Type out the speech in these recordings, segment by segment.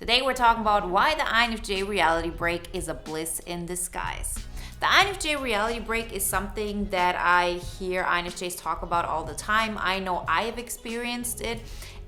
Today we're talking about why the INFJ reality break is a bliss in disguise. The INFJ reality break is something that I hear INFJs talk about all the time. I know I have experienced it.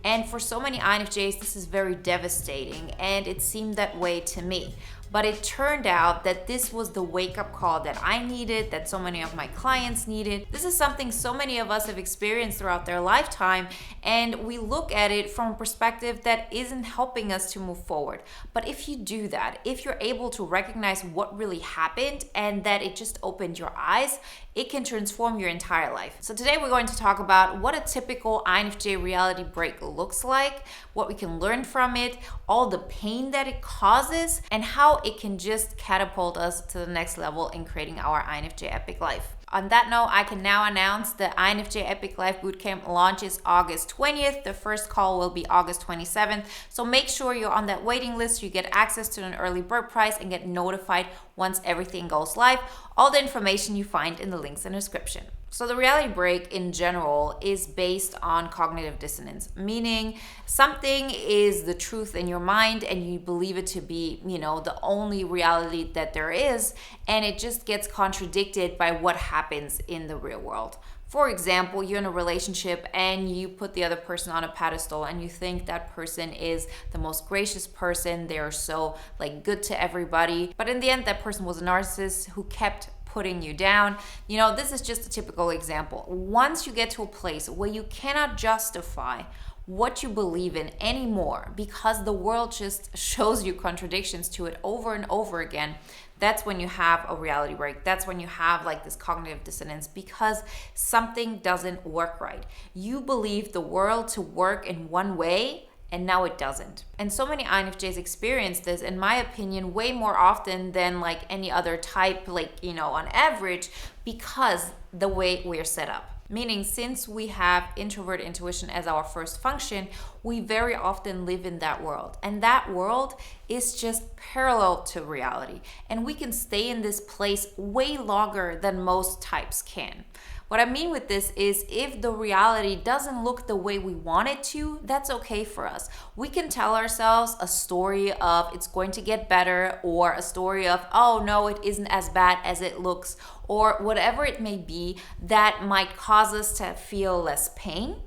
And for so many INFJs, this is very devastating, and it seemed that way to me. But it turned out that this was the wake-up call that I needed, that so many of my clients needed. This is something so many of us have experienced throughout their lifetime, and we look at it from a perspective that isn't helping us to move forward. But if you do that, if you're able to recognize what really happened and that it just opened your eyes, it can transform your entire life. So today we're going to talk about what a typical INFJ reality break looks like, what we can learn from it, all the pain that it causes, and how it can just catapult us to the next level in creating our INFJ epic life. On that note, I can now announce the INFJ Epic Life Bootcamp launches August 20th. The first call will be August 27th. So make sure you're on that waiting list. You get access to an early bird price and get notified once everything goes live. All the information you find in the links in the description. So the reality break in general is based on cognitive dissonance, meaning something is the truth in your mind and you believe it to be, the only reality that there is, and it just gets contradicted by what happens in the real world. For example, you're in a relationship and you put the other person on a pedestal and you think that person is the most gracious person. They're so good to everybody. But in the end, that person was a narcissist who kept putting you down. This is just a typical example. Once you get to a place where you cannot justify what you believe in anymore because the world just shows you contradictions to it over and over again, that's when you have a reality break. That's when you have this cognitive dissonance because something doesn't work right. You believe the world to work in one way, and now it doesn't. And so many INFJs experience this, in my opinion, way more often than any other type, on average, because the way we're set up. Meaning, since we have introvert intuition as our first function, we very often live in that world. And that world is just parallel to reality. And we can stay in this place way longer than most types can. What I mean with this is if the reality doesn't look the way we want it to, that's okay for us. We can tell ourselves a story of it's going to get better, or a story of, oh no, it isn't as bad as it looks, or whatever it may be that might cause us to feel less pain.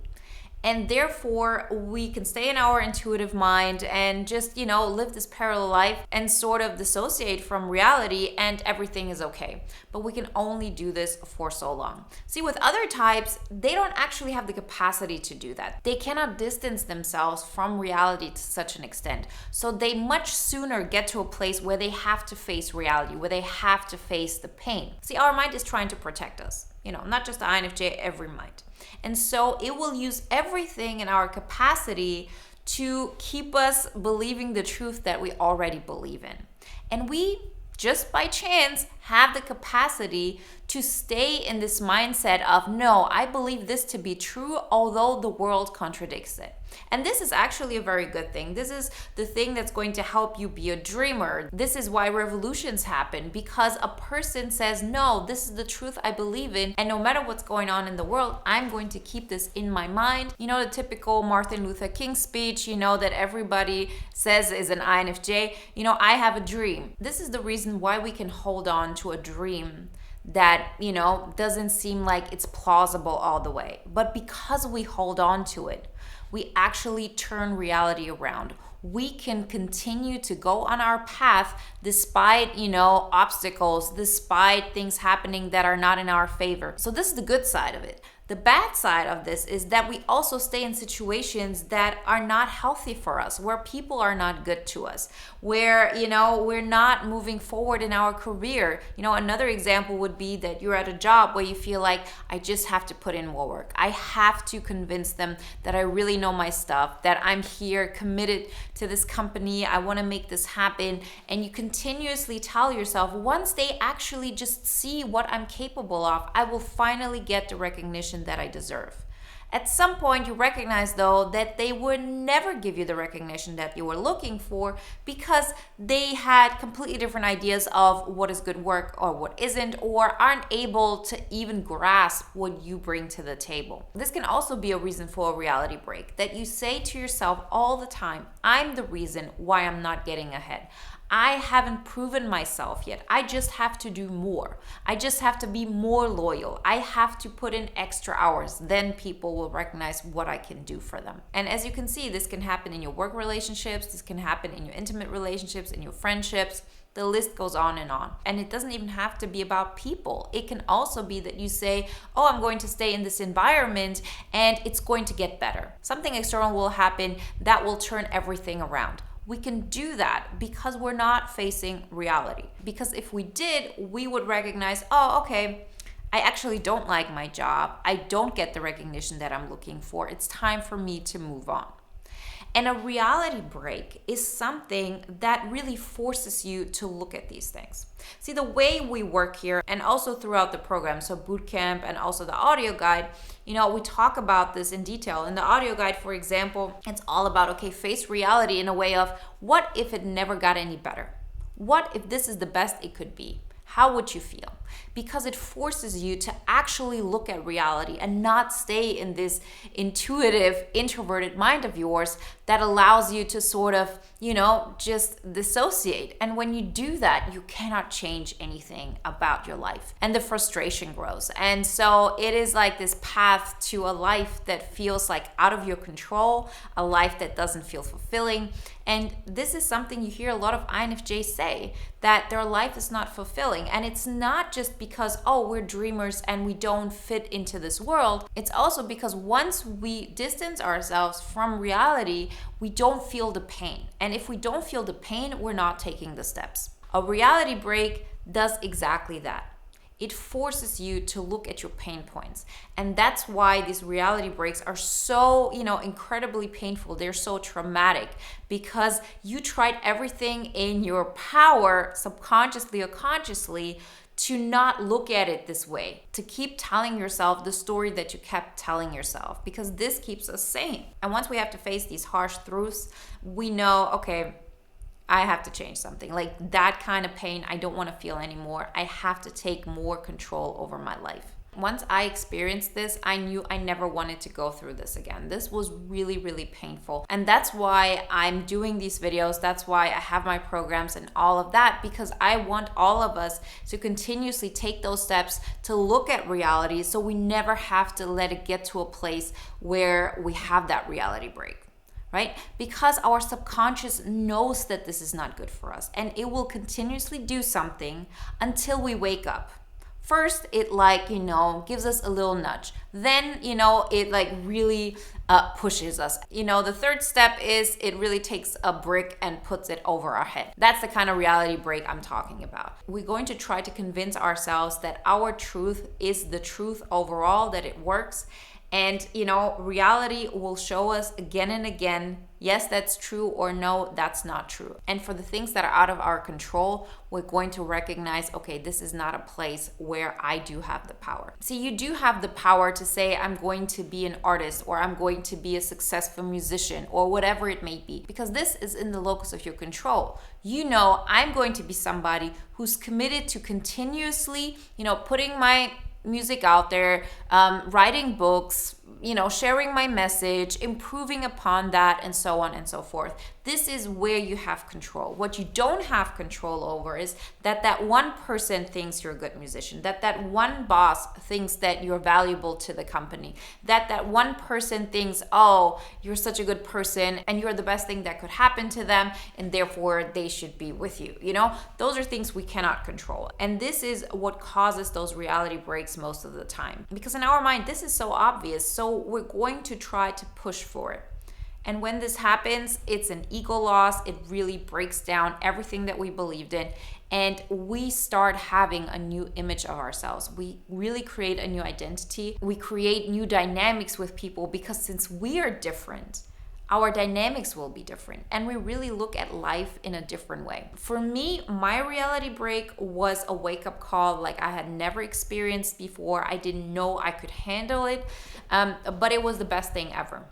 And therefore, we can stay in our intuitive mind and just, live this parallel life and sort of dissociate from reality, and everything is okay. But we can only do this for so long. See, with other types, they don't actually have the capacity to do that. They cannot distance themselves from reality to such an extent. So they much sooner get to a place where they have to face reality, where they have to face the pain. See, our mind is trying to protect us. Not just the INFJ, every mind. And so it will use everything in our capacity to keep us believing the truth that we already believe in. And we, just by chance, have the capacity to stay in this mindset of, no, I believe this to be true, although the world contradicts it. And this is actually a very good thing. This is the thing that's going to help you be a dreamer. This is why revolutions happen, because a person says, no, this is the truth I believe in, and no matter what's going on in the world, I'm going to keep this in my mind. The typical Martin Luther King speech, that everybody says is an INFJ, I have a dream. This is the reason why we can hold on to a dream that, doesn't seem like it's plausible all the way. But because we hold on to it, we actually turn reality around. We can continue to go on our path despite, obstacles, despite things happening that are not in our favor. So this is the good side of it. The bad side of this is that we also stay in situations that are not healthy for us, where people are not good to us, where, we're not moving forward in our career. Another example would be that you're at a job where you feel like, I just have to put in more work. I have to convince them that I really know my stuff, that I'm here committed to this company. I want to make this happen. And you continuously tell yourself, once they actually just see what I'm capable of, I will finally get the recognition that I deserve. At some point, you recognize, though, that they would never give you the recognition that you were looking for because they had completely different ideas of what is good work or what isn't, or aren't able to even grasp what you bring to the table. This can also be a reason for a reality break, that you say to yourself all the time, I'm the reason why I'm not getting ahead. I haven't proven myself yet. I just have to do more. I just have to be more loyal. I have to put in extra hours. Then people will recognize what I can do for them. And as you can see, this can happen in your work relationships. This can happen in your intimate relationships, in your friendships. The list goes on. And it doesn't even have to be about people. It can also be that you say, oh, I'm going to stay in this environment and it's going to get better. Something external will happen that will turn everything around. We can do that because we're not facing reality. Because if we did, we would recognize, oh, okay, I actually don't like my job. I don't get the recognition that I'm looking for. It's time for me to move on. And a reality break is something that really forces you to look at these things. See, the way we work here and also throughout the program, so bootcamp and also the audio guide, we talk about this in detail. In the audio guide, for example, it's all about, okay, face reality in a way of what if it never got any better? What if this is the best it could be? How would you feel? Because it forces you to actually look at reality and not stay in this intuitive, introverted mind of yours that allows you to sort of, just dissociate. And when you do that, you cannot change anything about your life. And the frustration grows. And so it is like this path to a life that feels like out of your control, a life that doesn't feel fulfilling. And this is something you hear a lot of INFJs say, that their life is not fulfilling. And it's not just because, oh, we're dreamers and we don't fit into this world. It's also because once we distance ourselves from reality, we don't feel the pain. And if we don't feel the pain, we're not taking the steps. A reality break does exactly that. It forces you to look at your pain points. And that's why these reality breaks are so, incredibly painful. They're so traumatic because you tried everything in your power, subconsciously or consciously, to not look at it this way, to keep telling yourself the story that you kept telling yourself, because this keeps us sane. And once we have to face these harsh truths, we know, okay, I have to change something. Like that kind of pain, I don't want to feel anymore. I have to take more control over my life. Once I experienced this, I knew I never wanted to go through this again. This was really, really painful. And that's why I'm doing these videos. That's why I have my programs and all of that, because I want all of us to continuously take those steps to look at reality so we never have to let it get to a place where we have that reality break. Right? Because our subconscious knows that this is not good for us, and it will continuously do something until we wake up. First, it gives us a little nudge. Then, it really pushes us. The third step is it really takes a brick and puts it over our head. That's the kind of reality break I'm talking about. We're going to try to convince ourselves that our truth is the truth overall, that it works. And, reality will show us again and again, yes, that's true, or no, that's not true. And for the things that are out of our control, we're going to recognize, okay, this is not a place where I do have the power. See, you do have the power to say, I'm going to be an artist, or I'm going to be a successful musician, or whatever it may be, because this is in the locus of your control. I'm going to be somebody who's committed to continuously, putting my music out there, writing books, sharing my message, improving upon that, and so on and so forth. This is where you have control. What you don't have control over is that one person thinks you're a good musician, that one boss thinks that you're valuable to the company, that one person thinks, oh, you're such a good person and you're the best thing that could happen to them, and therefore they should be with you. Those are things we cannot control. And this is what causes those reality breaks most of the time. Because in our mind, this is so obvious. So we're going to try to push for it. And when this happens, it's an ego loss. It really breaks down everything that we believed in. And we start having a new image of ourselves. We really create a new identity. We create new dynamics with people because since we are different, our dynamics will be different, and we really look at life in a different way. For me, my reality break was a wake-up call like I had never experienced before. I didn't know I could handle it, but it was the best thing ever.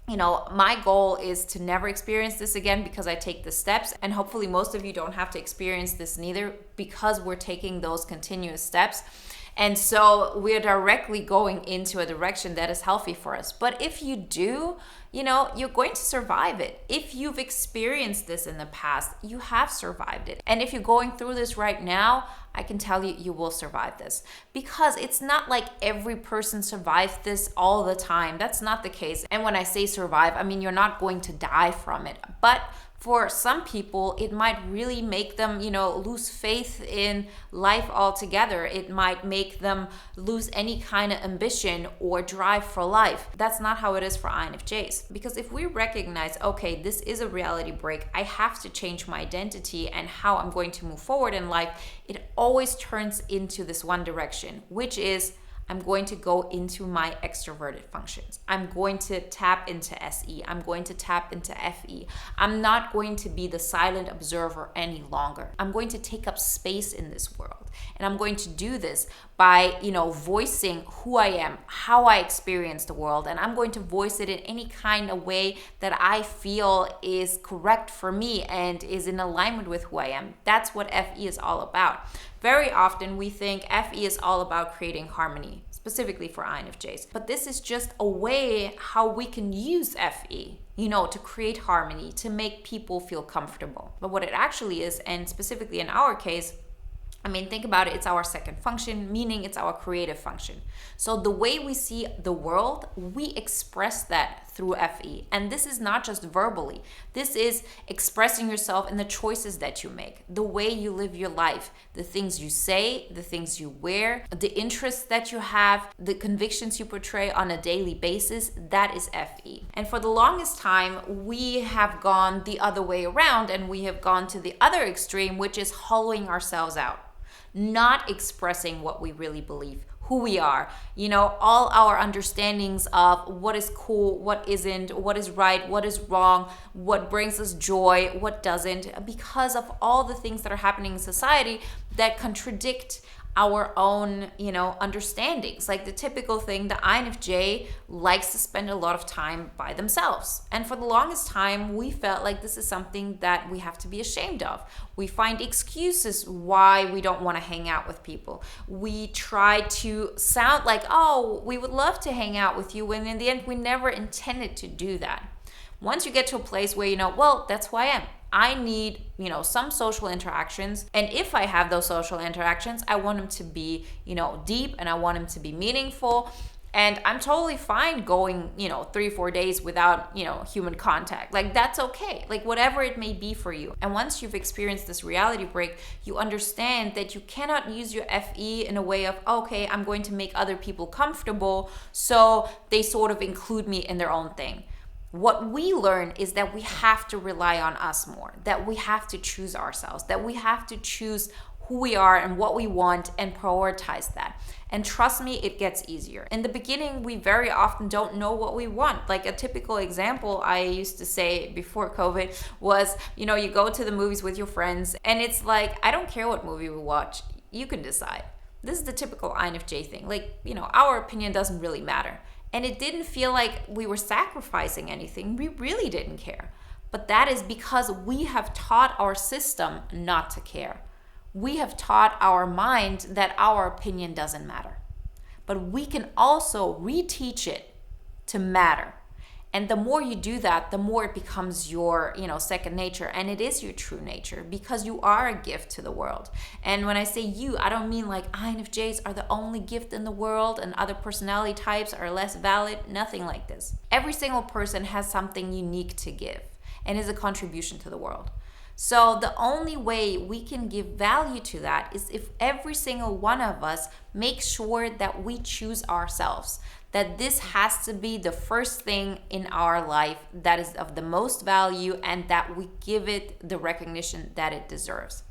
My goal is to never experience this again because I take the steps, and hopefully most of you don't have to experience this neither because we're taking those continuous steps. And so we're directly going into a direction that is healthy for us. But if you do, you're going to survive it. If you've experienced this in the past, you have survived it. And if you're going through this right now, I can tell you, you will survive this. Because it's not like every person survives this all the time. That's not the case. And when I say survive, I mean you're not going to die from it. But for some people, it might really make them, lose faith in life altogether. It might make them lose any kind of ambition or drive for life. That's not how it is for INFJs. Because if we recognize, okay, this is a reality break, I have to change my identity and how I'm going to move forward in life, it always turns into this one direction, which is I'm going to go into my extroverted functions. I'm going to tap into SE. I'm going to tap into FE. I'm not going to be the silent observer any longer. I'm going to take up space in this world. And I'm going to do this by, voicing who I am, how I experience the world. And I'm going to voice it in any kind of way that I feel is correct for me and is in alignment with who I am. That's what FE is all about. Very often we think FE is all about creating harmony, specifically for INFJs. But this is just a way how we can use FE, to create harmony, to make people feel comfortable. But what it actually is, and specifically in our case, think about it, it's our second function, meaning it's our creative function. So the way we see the world, we express that through FE. And this is not just verbally. This is expressing yourself in the choices that you make, the way you live your life, the things you say, the things you wear, the interests that you have, the convictions you portray on a daily basis. That is FE. And for the longest time, we have gone the other way around, and we have gone to the other extreme, which is hollowing ourselves out, not expressing what we really believe, who we are, all our understandings of what is cool, what isn't, what is right, what is wrong, what brings us joy, what doesn't, because of all the things that are happening in society that contradict our own, understandings. Like the typical thing, the INFJ likes to spend a lot of time by themselves. And for the longest time, we felt like this is something that we have to be ashamed of. We find excuses why we don't want to hang out with people. We try to sound like, oh, we would love to hang out with you, when in the end, we never intended to do that. Once you get to a place where well, that's who I am. I need, some social interactions. And if I have those social interactions, I want them to be, deep, and I want them to be meaningful. And I'm totally fine going, 3-4 days without, human contact. Like, that's okay. Like, whatever it may be for you. And once you've experienced this reality break, you understand that you cannot use your FE in a way of, okay, I'm going to make other people comfortable, so they sort of include me in their own thing. What we learn is that we have to rely on us more, that we have to choose ourselves, that we have to choose who we are and what we want and prioritize that. And trust me, it gets easier. In the beginning, we very often don't know what we want. Like a typical example I used to say before COVID was, you go to the movies with your friends and it's like, I don't care what movie we watch, you can decide. This is the typical INFJ thing. Like, our opinion doesn't really matter. And it didn't feel like we were sacrificing anything. We really didn't care. But that is because we have taught our system not to care. We have taught our mind that our opinion doesn't matter. But we can also reteach it to matter. And the more you do that, the more it becomes your, second nature. And it is your true nature because you are a gift to the world. And when I say you, I don't mean like INFJs are the only gift in the world and other personality types are less valid. Nothing like this. Every single person has something unique to give and is a contribution to the world. So the only way we can give value to that is if every single one of us makes sure that we choose ourselves, that this has to be the first thing in our life that is of the most value and that we give it the recognition that it deserves.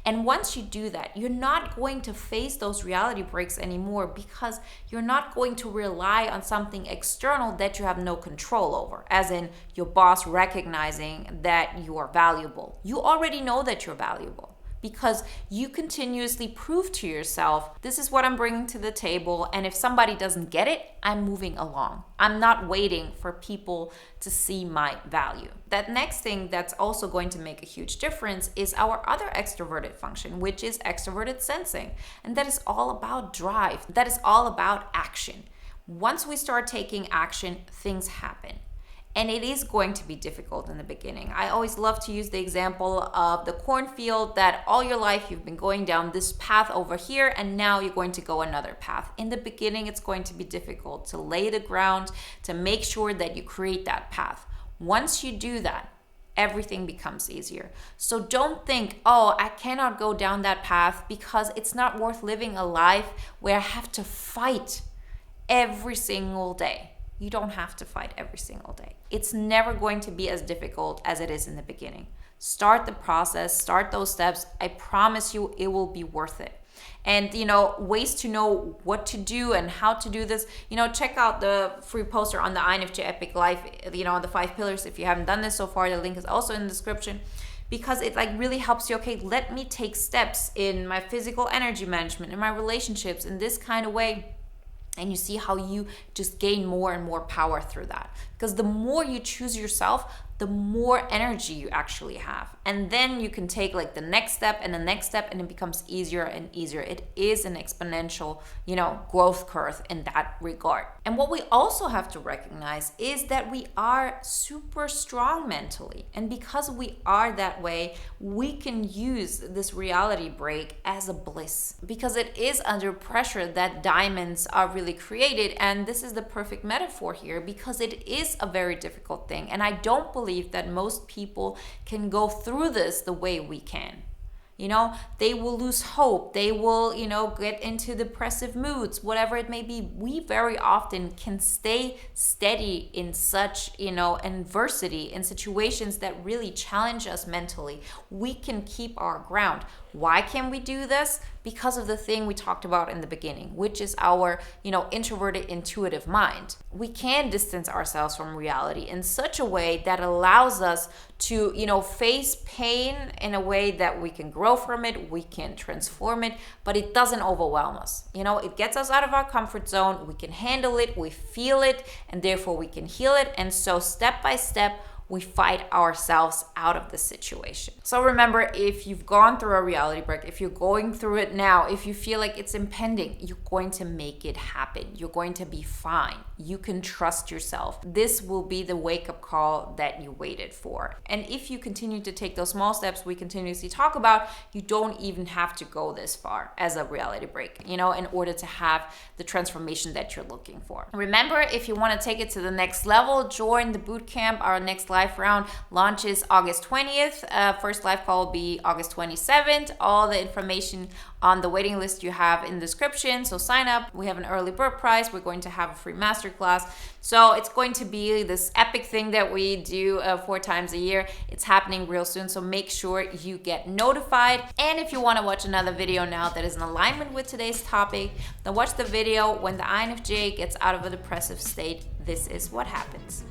And once you do that, you're not going to face those reality breaks anymore because you're not going to rely on something external that you have no control over, as in your boss recognizing that you are valuable. You already know that you're valuable, because you continuously prove to yourself, this is what I'm bringing to the table, and if somebody doesn't get it, I'm moving along. I'm not waiting for people to see my value. That next thing that's also going to make a huge difference is our other extroverted function, which is extroverted sensing. And that is all about drive. That is all about action. Once we start taking action, things happen. And it is going to be difficult in the beginning. I always love to use the example of the cornfield, that all your life you've been going down this path over here and now you're going to go another path. In the beginning, it's going to be difficult to lay the ground, to make sure that you create that path. Once you do that, everything becomes easier. So don't think, oh, I cannot go down that path because it's not worth living a life where I have to fight every single day. You don't have to fight every single day. It's never going to be as difficult as it is in the beginning. Start the process, start those steps. I promise you it will be worth it. And, ways to know what to do and how to do this, check out the free poster on the INFJ Epic Life, the 5 pillars. If you haven't done this so far, the link is also in the description. Because it really helps you, okay, let me take steps in my physical energy management, in my relationships, in this kind of way. And you see how you just gain more and more power through that. Because the more you choose yourself, the more energy you actually have. And then you can take the next step and the next step, and it becomes easier and easier. It is an exponential, growth curve in that regard. And what we also have to recognize is that we are super strong mentally. And because we are that way, we can use this reality break as a bliss. Because it is under pressure that diamonds are really created. And this is the perfect metaphor here, because it is a very difficult thing. And I don't believe that most people can go through this the way we can. They will lose hope. They will, get into depressive moods, whatever it may be. We very often can stay steady in such, adversity, in situations that really challenge us mentally. We can keep our ground. Why can we do this? Because of the thing we talked about in the beginning, which is our, introverted intuitive mind. We can distance ourselves from reality in such a way that allows us to, face pain in a way that we can grow from it, we can transform it, but it doesn't overwhelm us. It gets us out of our comfort zone. We can handle it, we feel it, and therefore we can heal it. And so step by step, we fight ourselves out of the situation. So remember, if you've gone through a reality break, if you're going through it now, if you feel like it's impending, you're going to make it happen. You're going to be fine. You can trust yourself. This will be the wake-up call that you waited for. And if you continue to take those small steps we continuously talk about, you don't even have to go this far as a reality break, in order to have the transformation that you're looking for. Remember, if you want to take it to the next level, join the bootcamp. Our next life round launches August 20th. First live call will be August 27th. All the information on the waiting list you have in the description. So sign up. We have an early bird prize. We're going to have a free masterclass. So it's going to be this epic thing that we do 4 times a year. It's happening real soon. So make sure you get notified. And if you want to watch another video now that is in alignment with today's topic, then watch the video when the INFJ gets out of a depressive state. This is what happens.